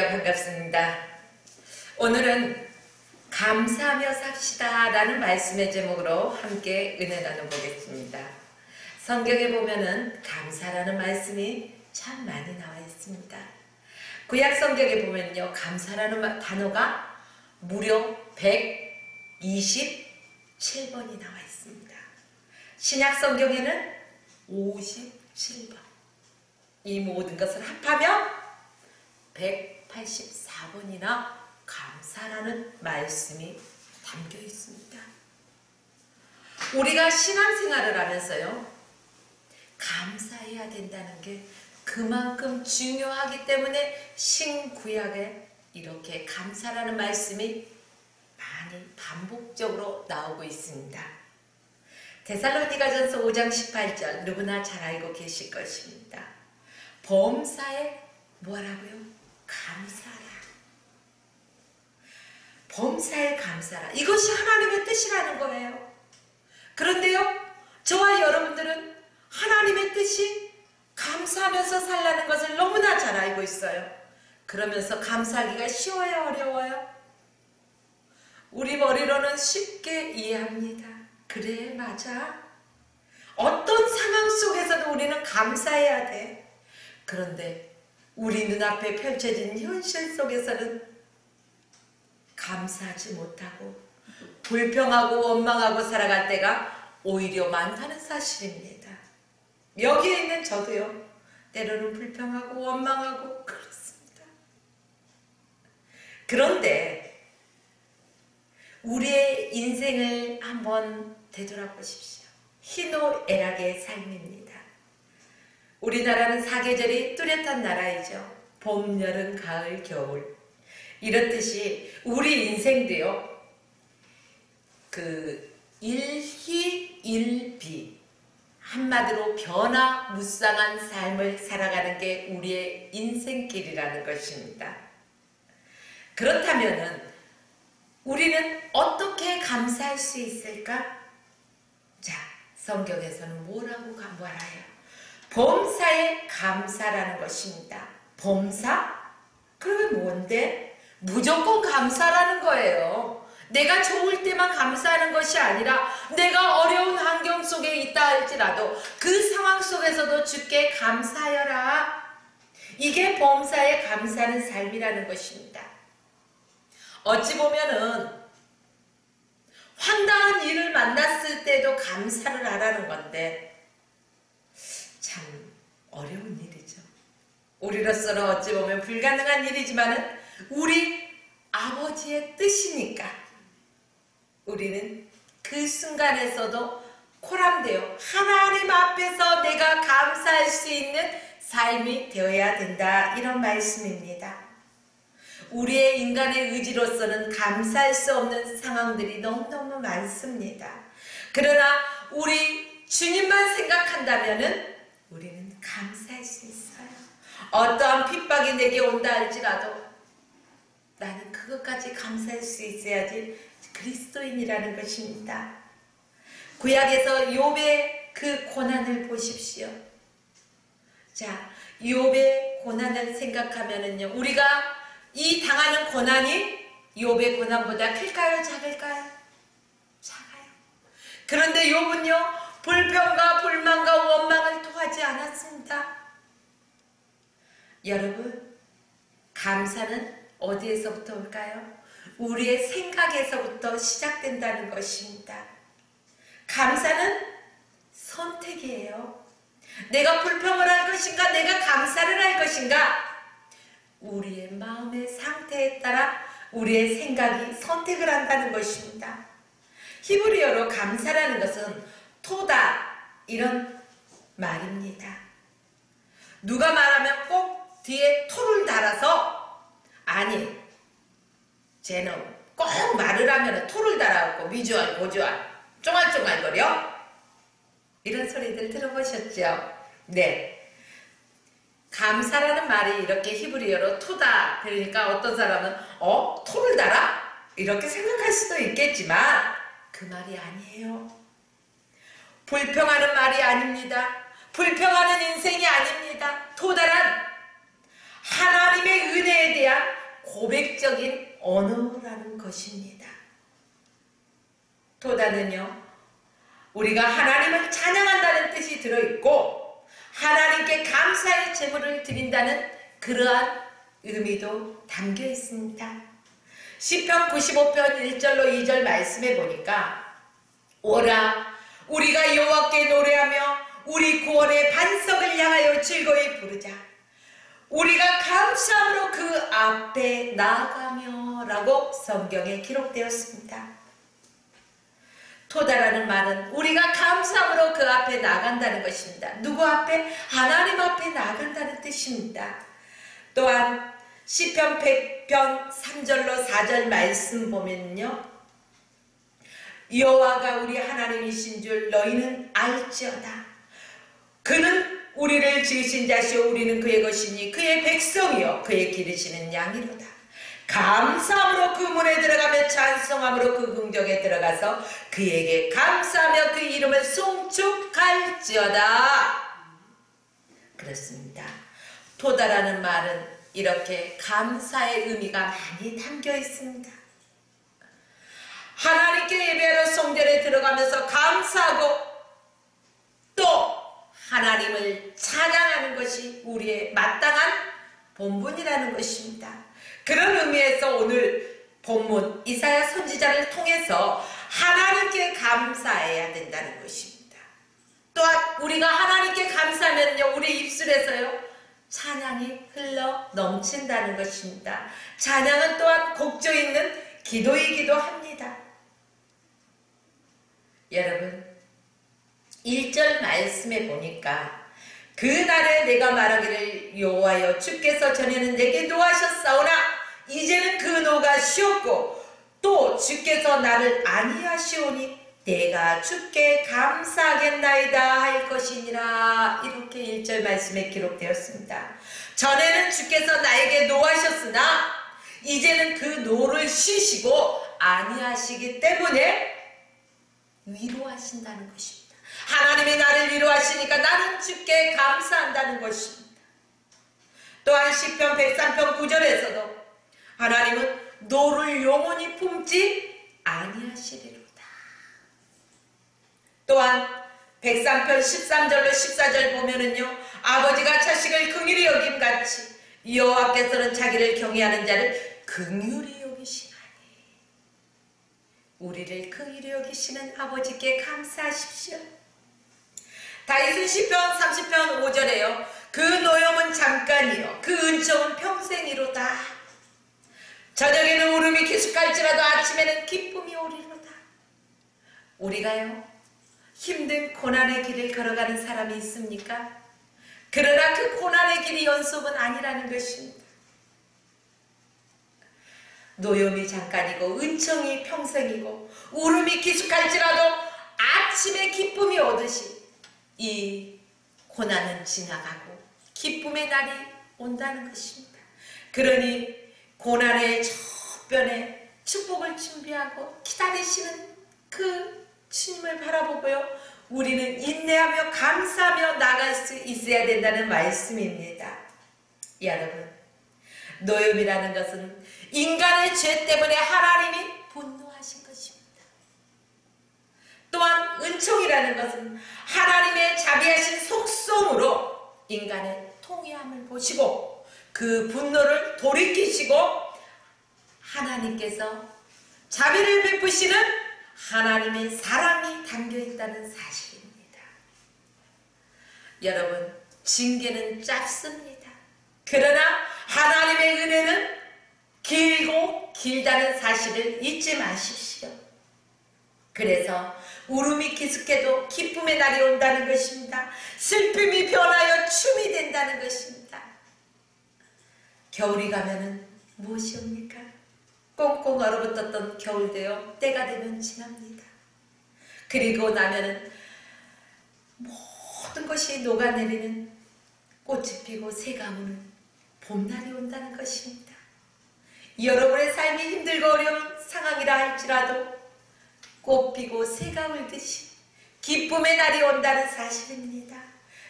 할렐루야, 반갑습니다. 오늘은 감사하며 삽시다 라는 말씀의 제목으로 함께 은혜 나눠보겠습니다. 성경에 보면은 감사라는 말씀이 참 많이 나와 있습니다. 구약 성경에 보면요, 감사라는 단어가 무려 127번이 나와 있습니다. 신약 성경에는 57번. 이 모든 것을 합하면 184번이나 감사라는 말씀이 담겨 있습니다. 우리가 신앙생활을 하면서요, 감사해야 된다는 게 그만큼 중요하기 때문에 신구약에 이렇게 감사라는 말씀이 많이 반복적으로 나오고 있습니다. 데살로니가전서 5장 18절 누구나 잘 알고 계실 것입니다. 범사에 뭐라고요? 감사라. 범사에 감사라. 이것이 하나님의 뜻이라는 거예요. 그런데요, 저와 여러분들은 하나님의 뜻이 감사하면서 살라는 것을 너무나 잘 알고 있어요. 그러면서 감사하기가 쉬워요, 어려워요? 우리 머리로는 쉽게 이해합니다. 그래, 맞아. 어떤 상황 속에서도 우리는 감사해야 돼. 그런데 우리 눈앞에 펼쳐진 현실 속에서는 감사하지 못하고 불평하고 원망하고 살아갈 때가 오히려 많다는 사실입니다. 여기에 있는 저도요, 때로는 불평하고 원망하고 그렇습니다. 그런데 우리의 인생을 한번 되돌아보십시오. 희노애락의 삶입니다. 우리나라는 사계절이 뚜렷한 나라이죠. 봄, 여름, 가을, 겨울. 이렇듯이 우리 인생도요, 일희일비, 한마디로 변화무쌍한 삶을 살아가는 게 우리의 인생길이라는 것입니다. 그렇다면은 우리는 어떻게 감사할 수 있을까? 자, 성경에서는 뭐라고 말해요? 범사에 감사라는 것입니다. 범사? 그러면 뭔데? 무조건 감사라는 거예요. 내가 좋을 때만 감사하는 것이 아니라 내가 어려운 환경 속에 있다 할지라도 그 상황 속에서도 주께 감사하여라. 이게 범사에 감사하는 삶이라는 것입니다. 어찌 보면은 황당한 일을 만났을 때도 감사를 하라는 건데 참 어려운 일이죠. 우리로서는 어찌 보면 불가능한 일이지만은 우리 아버지의 뜻이니까 우리는 그 순간에서도 코람되어 하나님 앞에서 내가 감사할 수 있는 삶이 되어야 된다, 이런 말씀입니다. 우리의 인간의 의지로서는 감사할 수 없는 상황들이 너무너무 많습니다. 그러나 우리 주님만 생각한다면은 우리는 감사할 수 있어요. 어떠한 핍박이 내게 온다 할지라도 나는 그것까지 감사할 수 있어야지 그리스도인이라는 것입니다. 구약에서 욥의 그 고난을 보십시오. 자, 욥의 고난을 생각하면은요, 우리가 이 당하는 고난이 욥의 고난보다 클까요, 작을까요? 작아요. 그런데 욥은요, 불평과 불만과 원망을 토하지 않았습니다. 여러분, 감사는 어디에서부터 올까요? 우리의 생각에서부터 시작된다는 것입니다. 감사는 선택이에요. 내가 불평을 할 것인가, 내가 감사를 할 것인가, 우리의 마음의 상태에 따라 우리의 생각이 선택을 한다는 것입니다. 히브리어로 감사라는 것은 토다, 이런 말입니다. 누가 말하면 꼭 뒤에 토를 달아서, 아니 쟤는 꼭 말을 하면 토를 달아갖고 미주알 고주알 쫑알쫑알거려, 이런 소리들 들어보셨죠? 네. 감사라는 말이 이렇게 히브리어로 토다, 그러니까 어떤 사람은 토를 달아? 이렇게 생각할 수도 있겠지만 그 말이 아니에요. 불평하는 말이 아닙니다. 불평하는 인생이 아닙니다. 도달한 하나님의 은혜에 대한 고백적인 언어라는 것입니다. 토다는요, 우리가 하나님을 찬양한다는 뜻이 들어있고 하나님께 감사의 제물을 드린다는 그러한 의미도 담겨 있습니다. 시편 95편 1절로 2절 말씀해 보니까 오라 우리가 여호와께 노래하며 우리 구원의 반석을 향하여 즐거이 부르자. 우리가 감사함으로 그 앞에 나아가며 라고 성경에 기록되었습니다. 토다라는 말은 우리가 감사함으로 그 앞에 나간다는 것입니다. 누구 앞에? 하나님 앞에 나간다는 뜻입니다. 또한 시편 100편 3절로 4절 말씀 보면요, 여호와가 우리 하나님이신 줄 너희는 알지어다. 그는 우리를 지으신 자시오 우리는 그의 것이니 그의 백성이요 그의 기르시는 양이로다. 감사함으로 그 문에 들어가며 찬송함으로 그 궁정에 들어가서 그에게 감사하며 그 이름을 송축할지어다. 그렇습니다. 토다라는 말은 이렇게 감사의 의미가 많이 담겨 있습니다. 하나님께 예배하러 성전에 들어가면서 감사하고 또 하나님을 찬양하는 것이 우리의 마땅한 본분이라는 것입니다. 그런 의미에서 오늘 본문 이사야 선지자를 통해서 하나님께 감사해야 된다는 것입니다. 또한 우리가 하나님께 감사하면요, 우리 입술에서요 찬양이 흘러 넘친다는 것입니다. 찬양은 또한 곡조 있는 기도이기도 합니다. 여러분, 1절 말씀에 보니까 그날에 내가 말하기를 여호와여 주께서 전에는 내게 노하셨사오나 이제는 그 노가 쉬었고 또 주께서 나를 아니하시오니 내가 주께 감사하겠나이다 할 것이니라. 이렇게 1절 말씀에 기록되었습니다. 전에는 주께서 나에게 노하셨으나 이제는 그 노를 쉬시고 아니하시기 때문에 위로하신다는 것입니다. 하나님이 나를 위로하시니까 나는 주께 감사한다는 것입니다. 또한 시편 103편 9절에서도 하나님은 노를 영원히 품지 아니하시리로다. 또한 103편 13절로 14절 보면은요, 아버지가 자식을 긍휼히 여김같이 여호와께서는 자기를 경외하는 자를 긍휼히 여기시나니. 우리를 긍휼히 여기시는 아버지께 감사하십시오. 다윗은 시편 30편 5절에요. 그 노염은 잠깐이요 그 은총은 평생이로다. 저녁에는 울음이 계속할지라도 아침에는 기쁨이 오리로다. 우리가요 힘든 고난의 길을 걸어가는 사람이 있습니까? 그러나 그 고난의 길이 연속은 아니라는 것입니다. 노염이 잠깐이고 은총이 평생이고 울음이 계속할지라도 아침에 기쁨이 오듯이 이 고난은 지나가고 기쁨의 날이 온다는 것입니다. 그러니 고난의 저변에 축복을 준비하고 기다리시는 그 주님을 바라보고요, 우리는 인내하며 감사하며 나갈 수 있어야 된다는 말씀입니다. 여러분, 노염이라는 것은 인간의 죄 때문에 하나님이 분노하신 것입니다. 또한 은총이라는 것은 하나님의 자비하신 속성으로 인간의 통회함을 보시고 그 분노를 돌이키시고 하나님께서 자비를 베푸시는 하나님의 사랑이 담겨있다는 사실입니다. 여러분, 징계는 짧습니다. 그러나 하나님의 은혜는 길고 길다는 사실을 잊지 마십시오. 그래서 울음이 계속해도 기쁨의 날이 온다는 것입니다. 슬픔이 변하여 춤이 된다는 것입니다. 겨울이 가면은 무엇이 옵니까? 꽁꽁 얼어붙었던 겨울도요 때가 되면 지납니다. 그리고 나면은 모든 것이 녹아내리는 꽃이 피고 새가 무는 봄날이 온다는 것입니다. 여러분의 삶이 힘들고 어려운 상황이라 할지라도 꽃 피고 새가 울듯이 기쁨의 날이 온다는 사실입니다.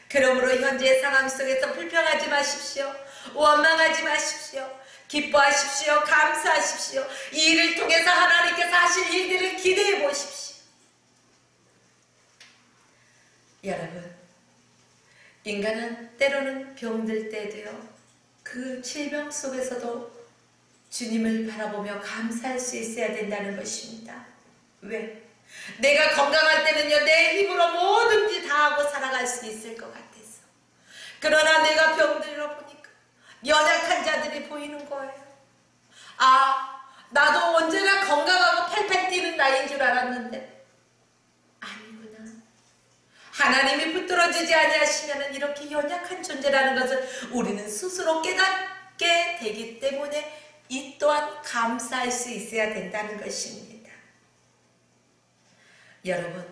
그러므로 현재 상황 속에서 불평하지 마십시오. 원망하지 마십시오. 기뻐하십시오. 감사하십시오. 이 일을 통해서 하나님께서 하실 일들을 기대해 보십시오. 여러분, 인간은 때로는 병들 때도요, 그 질병 속에서도 주님을 바라보며 감사할 수 있어야 된다는 것입니다. 왜? 내가 건강할 때는요, 내 힘으로 뭐든지 다 하고 살아갈 수 있을 것 같아서. 그러나 내가 병들어 보니까 연약한 자들이 보이는 거예요. 아, 나도 언제나 건강하고 팔팔 뛰는 나이인 줄 알았는데 아니구나. 하나님이 붙들어주지 아니하시면 이렇게 연약한 존재라는 것을 우리는 스스로 깨닫게 되기 때문에 이 또한 감사할 수 있어야 된다는 것입니다. 여러분,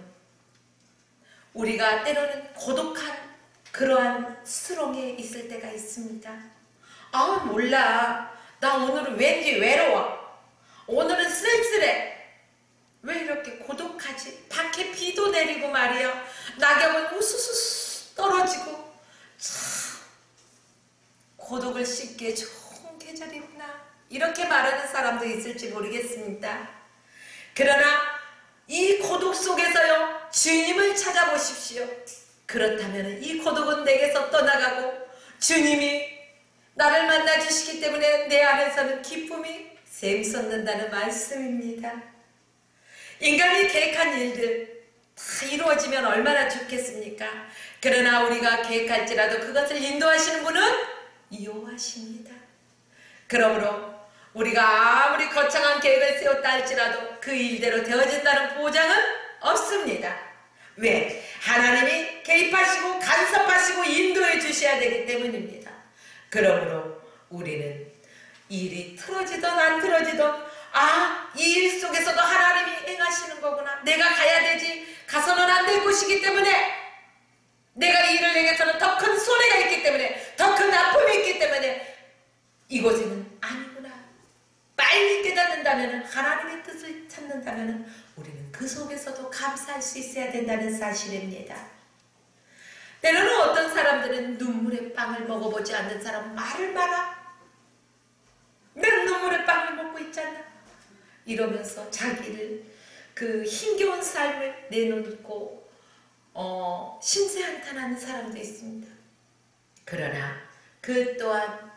우리가 때로는 고독한 그러한 수렁에 있을 때가 있습니다. 아, 몰라. 나 오늘은 왠지 외로워. 오늘은 쓸쓸해. 왜 이렇게 고독하지? 밖에 비도 내리고 말이야. 낙엽은 우수수 떨어지고 참 고독을 씻기에 좋은 계절이구나. 이렇게 말하는 사람도 있을지 모르겠습니다. 그러나 이 고독 속에서요, 주님을 찾아보십시오. 그렇다면 이 고독은 내게서 떠나가고 주님이 나를 만나주시기 때문에 내 안에서는 기쁨이 샘솟는다는 말씀입니다. 인간이 계획한 일들 다 이루어지면 얼마나 좋겠습니까? 그러나 우리가 계획할지라도 그것을 인도하시는 분은 여호와십니다. 그러므로 우리가 아무리 거창한 계획을 세웠다 할지라도 그 일대로 되어진다는 보장은 없습니다. 왜? 하나님이 개입하시고 간섭하시고 인도해 주셔야 되기 때문입니다. 그러므로 우리는 일이 틀어지든 안 틀어지든 이 일 속에서도 하나님이 행하시는 거구나. 내가 가야 되지. 가서는 안 될 곳이기 때문에 내가 이 일을 행해서는 더 큰 손해가 있기 때문에 더 큰 아픔이 있기 때문에 이곳에는 아니구나. 빨리 깨닫는다면 하나님의 뜻을 찾는다면 우리는 그 속에서도 감사할 수 있어야 된다는 사실입니다. 때로는 어떤 사람들은 눈물의 빵을 먹어보지 않는 사람 말을 마라. 난 눈물의 빵을 먹고 있잖아. 이러면서 자기를 그 힘겨운 삶을 내놓고 심세한탄하는 사람도 있습니다. 그러나 그 또한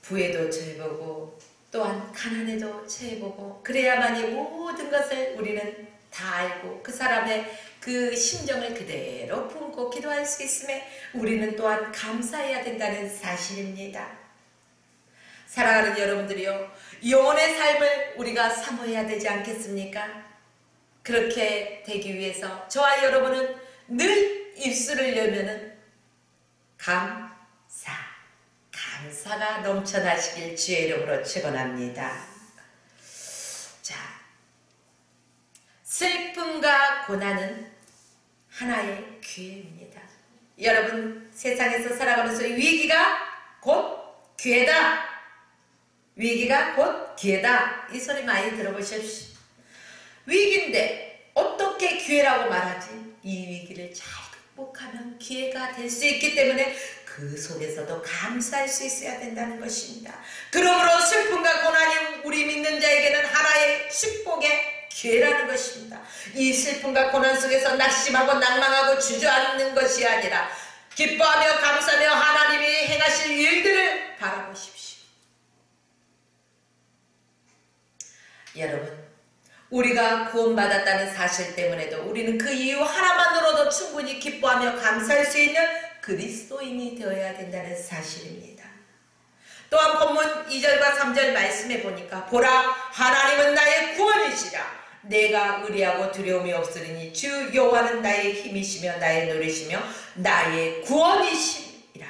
부에도 처해보고 또한 가난에도 처해보고 그래야만이 모든 것을 우리는 다 알고 그 사람의 그 심정을 그대로 품고 기도할 수 있음에 우리는 또한 감사해야 된다는 사실입니다. 사랑하는 여러분들이요, 영혼의 삶을 우리가 사모해야 되지 않겠습니까? 그렇게 되기 위해서 저와 여러분은 늘 입술을 열면은 감사가 넘쳐나시길 주의 이름으로 축원합니다. 자, 슬픔과 고난은 하나의 기회입니다. 여러분, 세상에서 살아가면서 위기가 곧 기회다. 위기가 곧 기회다. 이 소리 많이 들어보십시오. 위기인데 어떻게 기회라고 말하지? 이 위기를 잘 극복하면 기회가 될 수 있기 때문에 그 속에서도 감사할 수 있어야 된다는 것입니다. 그러므로 슬픔과 고난이 우리 믿는 자에게는 하나의 축복의 기회라는 것입니다. 이 슬픔과 고난 속에서 낙심하고 낭망하고 주저앉는 것이 아니라 기뻐하며 감사하며 하나님이 행하실 일들을 바라보십시오. 여러분, 우리가 구원받았다는 사실 때문에도 우리는 그 이유 하나만으로도 충분히 기뻐하며 감사할 수 있는 그리스도인이 되어야 된다는 사실입니다. 또한 본문 2절과 3절 말씀해 보니까 보라, 하나님은 나의 구원이시라. 내가 의리하고 두려움이 없으리니 주 여호와는 나의 힘이시며 나의 노래시며 나의 구원이시니라.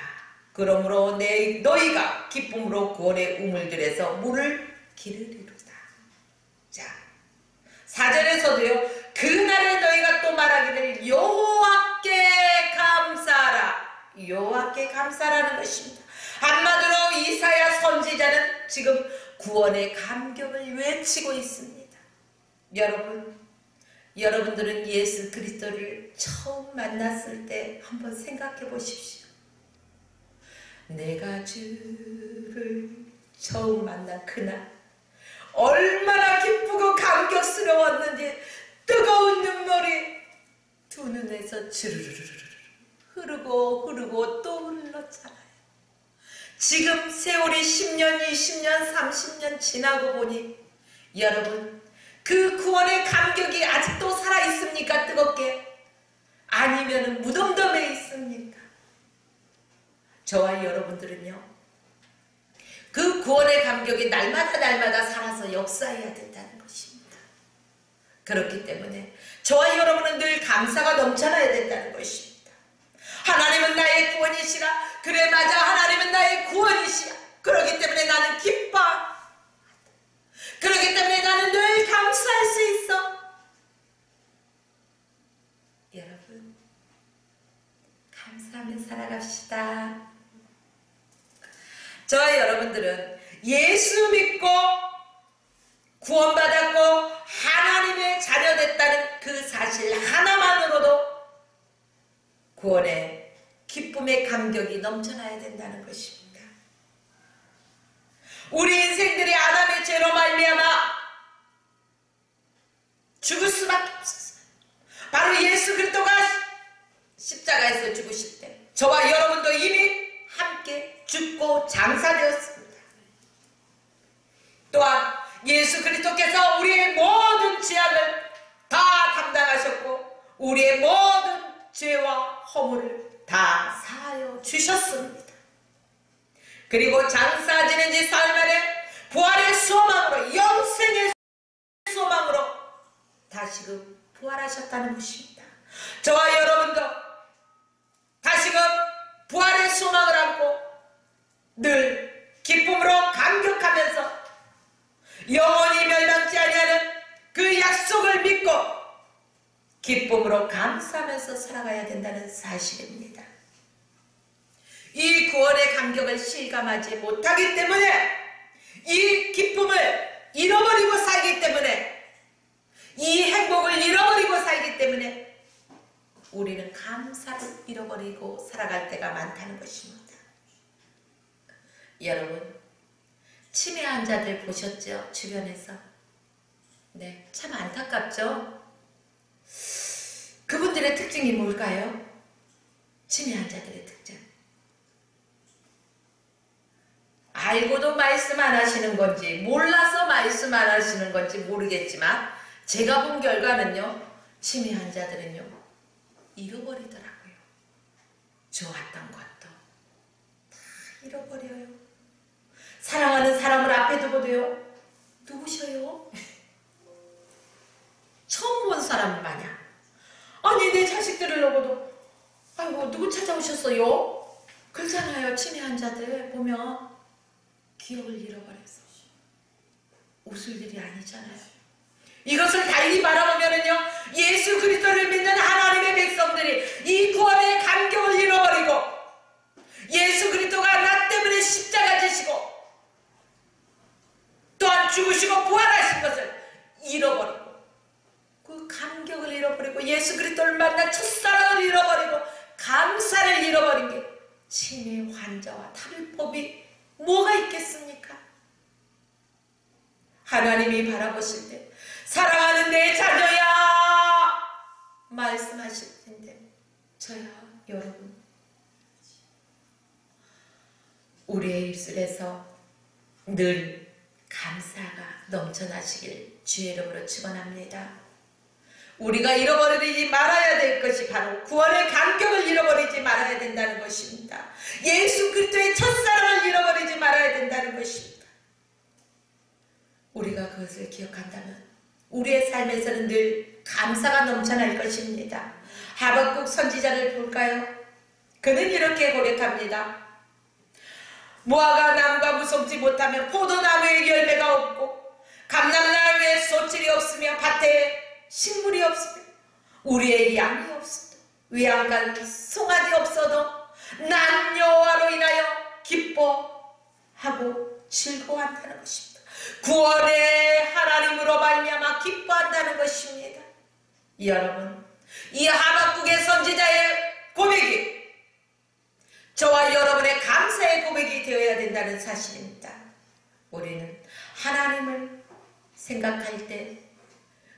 그러므로 너희가 기쁨으로 구원의 우물들에서 물을 기르리로다. 자, 4절에서도요, 그날에 너희가 또 말하기를 여호와께 감사하라. 여호와께 감사라는 것입니다. 한마디로 이사야 선지자는 지금 구원의 감격을 외치고 있습니다. 여러분들은 예수 그리스도를 처음 만났을 때 한번 생각해 보십시오. 내가 주를 처음 만난 그날 얼마나 기쁘고 감격스러웠는지 뜨거운 눈물이 두 눈에서 주르르르르 흐르고 또 흘렀잖아요. 지금 세월이 10년, 20년, 30년 지나고 보니 여러분 그 구원의 감격이 아직도 살아있습니까? 뜨겁게? 아니면 무덤덤에 있습니까? 저와 여러분들은요, 그 구원의 감격이 날마다 살아서 역사해야 된다는 것입니다. 그렇기 때문에 저와 여러분은 늘 감사가 넘쳐나야 된다는 것입니다. 하나님은 나의 구원이시라. 그래 맞아, 하나님은 나의 구원이시라. 그렇기 때문에 나는 기뻐. 그렇기 때문에 나는 늘 감사할 수 있어. 여러분 감사하며 살아갑시다. 저와 여러분들은 예수 믿고 구원받았고 하나님의 자녀됐다는 그 사실 하나만으로도 구원의 기쁨의 감격이 넘쳐나야 된다는 것입니다. 우리 인생들이 아담의 죄로 말미암아 죽을 수밖에 없었어요. 바로 예수 그리스도가 십자가에서 죽으실 때 저와 여러분도 이미 함께 죽고 장사되었습니다. 또한 예수 그리스도께서 우리의 모든 죄악을 다 담당하셨고 우리의 모든 죄와 허물을 다 사하여 주셨습니다. 그리고 장사 지낸 지 사흘 만에 부활의 소망으로, 영생의 소망으로 다시금 부활하셨다는 것입니다. 저와 여러분도 다시금 부활의 소망을 안고 늘 기쁨으로 감격하면서 영원히 멸망치 아니하는 그 약속을 믿고 기쁨으로 감사하면서 살아가야 된다는 사실입니다. 이 구원의 감격을 실감하지 못하기 때문에, 이 기쁨을 잃어버리고 살기 때문에, 이 행복을 잃어버리고 살기 때문에 우리는 감사를 잃어버리고 살아갈 때가 많다는 것입니다. 여러분 치매 환자들 보셨죠? 주변에서. 네, 참 안타깝죠? 그분들의 특징이 뭘까요? 치매 환자들의 특징. 알고도 말씀 안 하시는 건지 몰라서 말씀 안 하시는 건지 모르겠지만 제가 본 결과는요, 치매 환자들은요 잃어버리더라고요. 좋았던 것도 다 잃어버려요. 사랑하는 사람을 앞에 두고도요, 누구셔요? 처음 본 사람 마냥. 아니 내 자식들을 놓고도 아이고 누구 찾아오셨어요? 그렇잖아요. 치매 환자들 보면 기억을 잃어버려서 웃을 일이 아니잖아요. 이것을 달리 바라보면은요, 예수 그리스도를 믿는 하나님의 백성들이 이 구원의 감격을 잃어버리고 예수 그리스도가 나 때문에 십자가 지시고 또한 죽으시고 부활하신 것을 잃어버리고 그 감격을 잃어버리고 예수 그리스도를 만난 첫사랑을 잃어버리고 감사를 잃어버린 게 치매 환자와 다를 법이 뭐가 있겠습니까? 하나님이 바라보실 때 사랑하는 내 자녀야 말씀하실 텐데, 저야 여러분 우리의 입술에서 늘 감사가 넘쳐나시길 주의 이름으로 축원합니다. 우리가 잃어버리지 말아야 될 것이 바로 구원의 감격을 잃어버리지 말아야 된다는 것입니다. 예수 그리스도의 첫사랑을 잃어버리지 말아야 된다는 것입니다. 우리가 그것을 기억한다면 우리의 삶에서는 늘 감사가 넘쳐날 것입니다. 하박국 선지자를 볼까요? 그는 이렇게 고백합니다. 무화과 나무가 무성지 못하면 포도나무에 열매가 없고 감람나무에 소출이 없으며 밭에 식물이 없으며 우리의 양이 없어도 외양간 송아지 없어도 난 여호와로 인하여 기뻐하고 즐거워한다는 것입니다. 구원의 하나님으로 말미암아 기뻐한다는 것입니다. 여러분, 이 하박국의 선지자의 고백이 저와 여러분의 감사의 고백이 되어야 된다는 사실입니다. 우리는 하나님을 생각할 때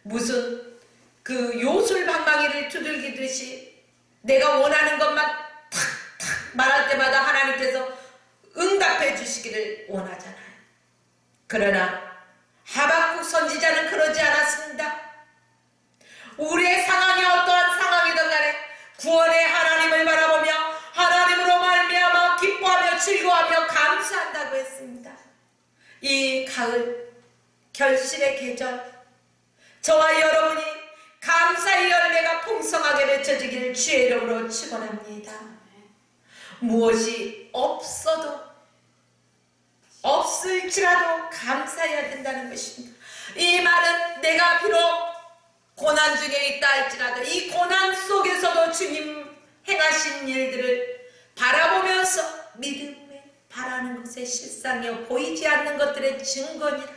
무슨 그 요술방망이를 두들기듯이 내가 원하는 것만 탁탁 말할 때마다 하나님께서 응답해 주시기를 원하잖아요. 그러나 하박국 선지자는 그러지 않았습니다. 우리의 상황이 어떠한 상황이든 간에 구원의 하나님을 바라보며 하나님으로 말미암아 기뻐하며 즐거워하며 감사한다고 했습니다. 이 가을 결실의 계절, 저와 여러분이 감사의 열매가 풍성하게 맺혀지기를 주의 이름으로 축원합니다. 무엇이 없을지라도 감사해야 된다는 것입니다. 이 말은 내가 비록 고난 중에 있다 할지라도 이 고난 속에서도 주님 행하신 일들을 바라보면서 믿음에 바라는 것의 실상이요 보이지 않는 것들의 증거니라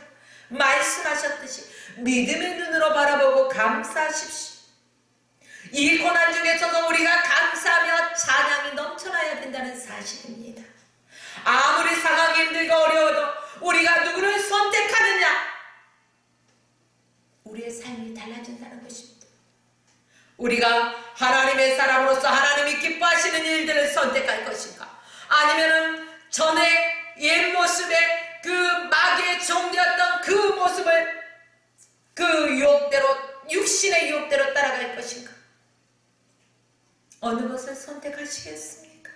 말씀하셨듯이 믿음의 눈으로 바라보고 감사하십시오. 이 고난 중에서도 우리가 감사하며 찬양이 넘쳐나야 된다는 사실입니다. 아무리 상황이 힘들고 어려워도 우리가 누구를 선택하느냐, 우리의 삶이 달라진다는 것입니다. 우리가 하나님의 사람으로서 하나님이 기뻐하시는 일들을 선택할 것인가, 아니면은 전에 옛 모습에 그 마귀의 종되었던 그 모습을 그 유혹대로, 육신의 유혹대로 따라갈 것인가? 어느 것을 선택하시겠습니까?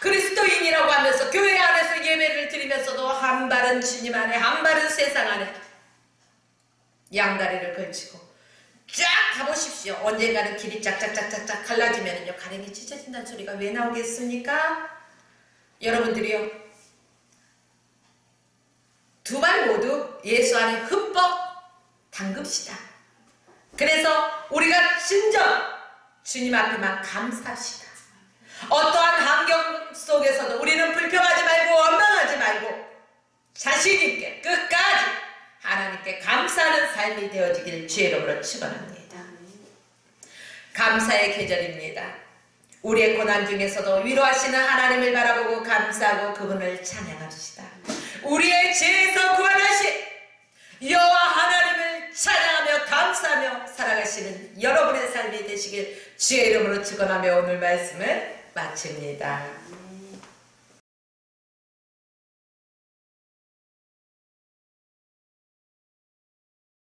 그리스도인이라고 하면서 교회 안에서 예배를 드리면서도 한 발은 주님 안에 한 발은 세상 안에 양다리를 걸치고 쫙 가보십시오. 언젠가는 길이 짝짝짝짝짝 갈라지면요 가랭이 찢어진다는 소리가 왜 나오겠습니까? 여러분들이요, 두 발 모두 예수 안에 흠뻑 담급시다. 그래서 우리가 진정 주님 앞에만 감사합시다. 어떠한 환경 속에서도 우리는 불평하지 말고 원망하지 말고 자신있게 끝까지 하나님께 감사하는 삶이 되어지기를 주의 이름으로 축원합니다. 감사의 계절입니다. 우리의 고난 중에서도 위로하시는 하나님을 바라보고 감사하고 그분을 찬양합시다. 우리의 죄에서 구원하신 여호와 하나님을 찬양하며 감사하며 살아가시는 여러분의 삶이 되시길 주의 이름으로 축원하며 오늘 말씀을 마칩니다.